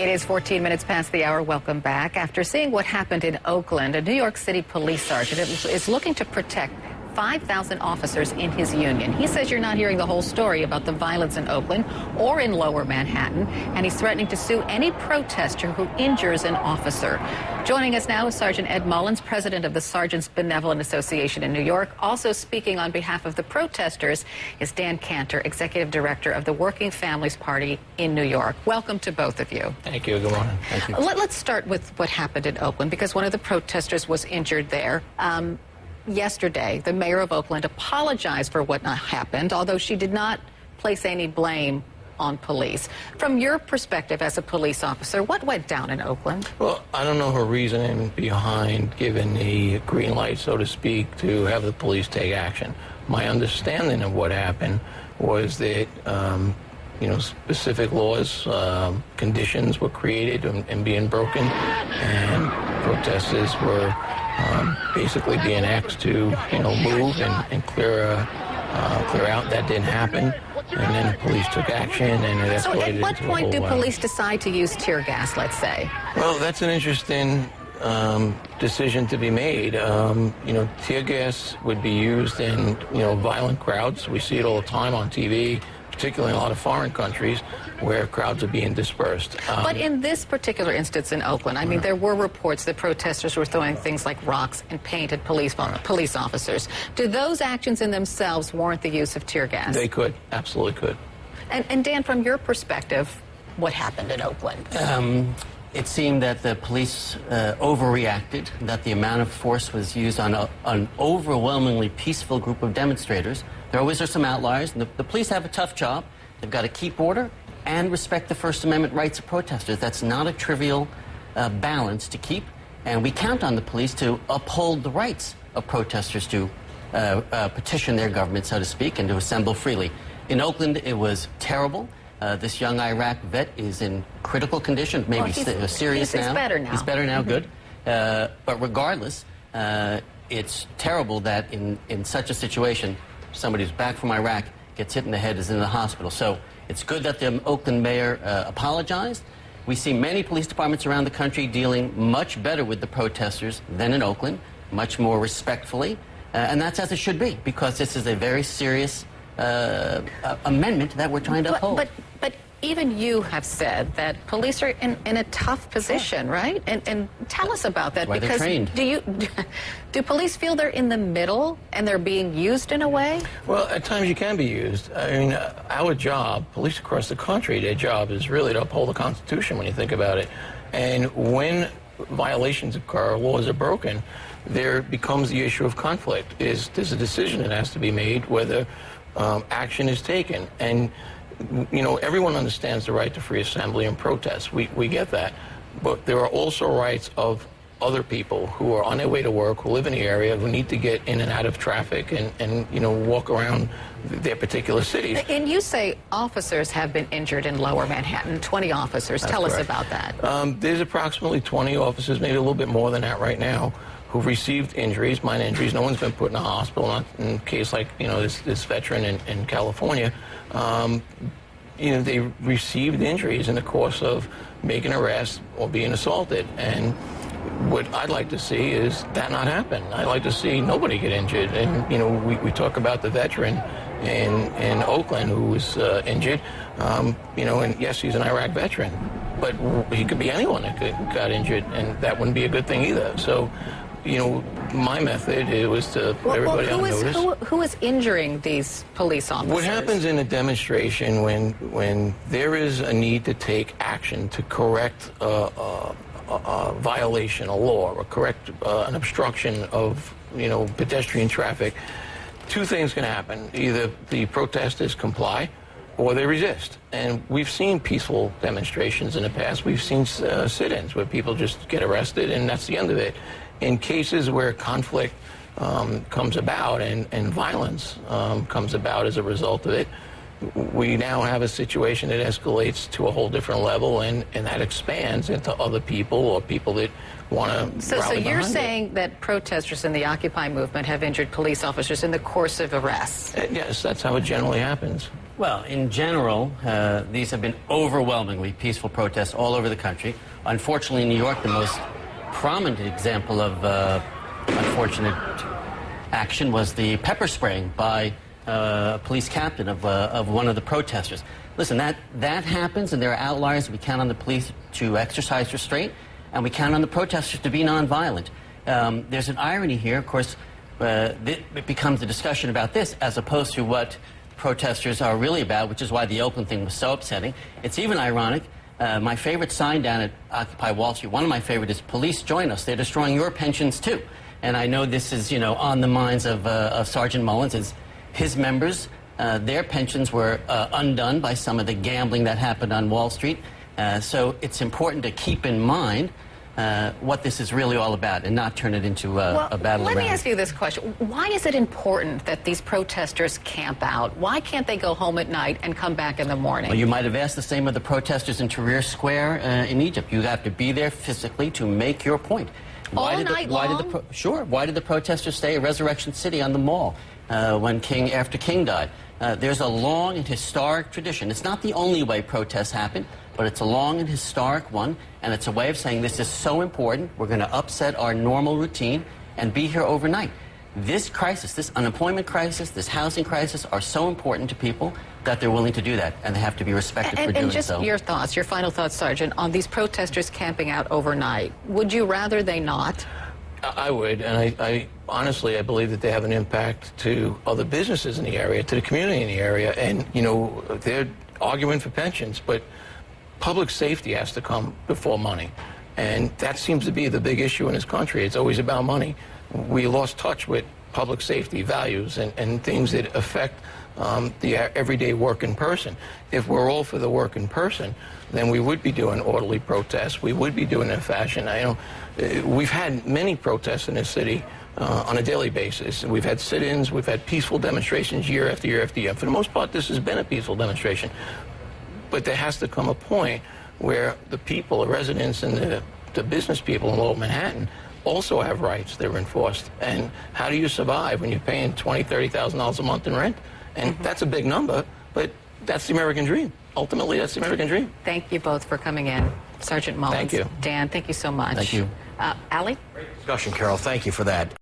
It is 14 minutes past the hour. Welcome back. After seeing what happened in Oakland, a New York City police sergeant is looking to protect 5,000 officers in his union. He says you're not hearing the whole story about the violence in Oakland or in Lower Manhattan, and he's threatening to sue any protester who injures an officer. Joining us now is Sergeant Ed Mullins, president of the Sergeants Benevolent Association in New York. Also speaking on behalf of the protesters is Dan Cantor, executive director of the Working Families Party in New York. Welcome to both of you. Thank you. Good morning. Thank you. Let's start with what happened in Oakland, because one of the protesters was injured there. Yesterday, the mayor of Oakland apologized for what happened, although she did not place any blame on police. From your perspective as a police officer, what went down in Oakland? Well, I don't know her reasoning behind giving the green light, so to speak, to have the police take action. My understanding of what happened was that, specific laws, conditions were created and being broken, and protesters were basically being asked to, move and clear out. That didn't happen, and then the police took action, and it escalated. So at what point do police violence. decide to use tear gas, let's say? Well, that's an interesting decision to be made. Tear gas would be used in, violent crowds. We see it all the time on TV, particularly in a lot of foreign countries where crowds are being dispersed. But in this particular instance in Oakland, I mean, there were reports that protesters were throwing things like rocks and paint at police officers. Do those actions in themselves warrant the use of tear gas? They could, absolutely could. And Dan, from your perspective, what happened in Oakland? It seemed that the police overreacted, that the amount of force was used on an overwhelmingly peaceful group of demonstrators. There always are some outliers, and the police have a tough job. They've got to keep order and respect the First Amendment rights of protesters. That's not a trivial balance to keep, and we count on the police to uphold the rights of protesters to petition their government, so to speak, and to assemble freely. In Oakland, it was terrible. This young Iraq vet is in critical condition, maybe serious now. He's better now. He's better now, good. But regardless, it's terrible that in such a situation, somebody who's back from Iraq gets hit in the head, is in the hospital. So it's good that the Oakland mayor apologized. We see many police departments around the country dealing much better with the protesters than in Oakland, much more respectfully. And that's as it should be, because this is a very serious amendment that we're trying to uphold. But even you have said that police are in a tough position, right? And tell us about that. That's why because they're trained. Do police feel they're in the middle and they're being used in a way? Well, at times you can be used. I mean, our job, police across the country, their job is really to uphold the Constitution when you think about it. And when violations occur, laws are broken, there becomes the issue of conflict. There's a decision that has to be made whether action is taken. And everyone understands the right to free assembly and protest. We get that. But there are also rights of other people who are on their way to work, who live in the area, who need to get in and out of traffic and walk around their particular cities. And you say officers have been injured in Lower Manhattan, 20 officers. That's Tell correct. us about that. There's approximately 20 officers, maybe a little bit more than that right now, who've received injuries, minor injuries. No one's been put in a hospital, not in a case like, this veteran in California. They received injuries in the course of making arrests or being assaulted. And what I'd like to see is that not happen. I'd like to see nobody get injured. And, we talk about the veteran in Oakland who was injured, and yes, he's an Iraq veteran, but he could be anyone that got injured, and that wouldn't be a good thing either. So, my method was to put everybody on notice. Who is injuring these police officers? What happens in a demonstration when there is a need to take action to correct a violation, a law, or correct an obstruction of, pedestrian traffic, two things can happen. Either the protesters comply or they resist. And we've seen peaceful demonstrations in the past. We've seen sit-ins where people just get arrested and that's the end of it. In cases where conflict comes about and violence comes about as a result of it, we now have a situation that escalates to a whole different level, and that expands into other people or people that want to So you're saying that protesters in the Occupy movement have injured police officers in the course of arrests? Yes, that's how it generally happens. Well, in general, these have been overwhelmingly peaceful protests all over the country. Unfortunately, in New York, the most prominent example of unfortunate action was the pepper spraying by a police captain of one of the protesters. Listen, that happens, and there are outliers. We count on the police to exercise restraint, and we count on the protesters to be nonviolent. There's an irony here, of course. It becomes a discussion about this as opposed to what protesters are really about, which is why the Oakland thing was so upsetting. It's even ironic. My favorite sign down at Occupy Wall Street, one of my favorite, is "Police join us. They're destroying your pensions too." And I know this is, on the minds of Sergeant Mullins. Is his members, their pensions were undone by some of the gambling that happened on Wall Street. So it's important to keep in mind what this is really all about and not turn it into a battle around. Let me ask you this question. Why is it important that these protesters camp out? Why can't they go home at night and come back in the morning? Well, you might have asked the same of the protesters in Tahrir Square in Egypt. You have to be there physically to make your point. All night long? Sure. Why did the protesters stay at Resurrection City on the Mall after King died? There's a long and historic tradition. It's not the only way protests happen, but it's a long and historic one, and it's a way of saying this is so important, we're going to upset our normal routine and be here overnight. This crisis, this unemployment crisis, this housing crisis are so important to people that they're willing to do that, and they have to be respected for doing so. And just your thoughts, your final thoughts, Sergeant, on these protesters camping out overnight. Would you rather they not? I would, and I honestly, I believe that they have an impact to other businesses in the area, to the community in the area, and, they're arguing for pensions, but public safety has to come before money, and that seems to be the big issue in this country. It's always about money. We lost touch with public safety values and things that affect the everyday working person. If we're all for the working person, then we would be doing orderly protests. We would be doing it in fashion. We've had many protests in this city on a daily basis. We've had sit-ins, we've had peaceful demonstrations year after year after year. For the most part, this has been a peaceful demonstration. But there has to come a point where the people, the residents, and the business people in Lower Manhattan also have rights that are enforced. And how do you survive when you're paying $20,000, $30,000 a month in rent? And that's a big number, but that's the American dream. Ultimately, that's the American dream. Thank you both for coming in. Sergeant Mullins. Thank you. Dan, thank you so much. Thank you. Allie? Great discussion, Carol. Thank you for that.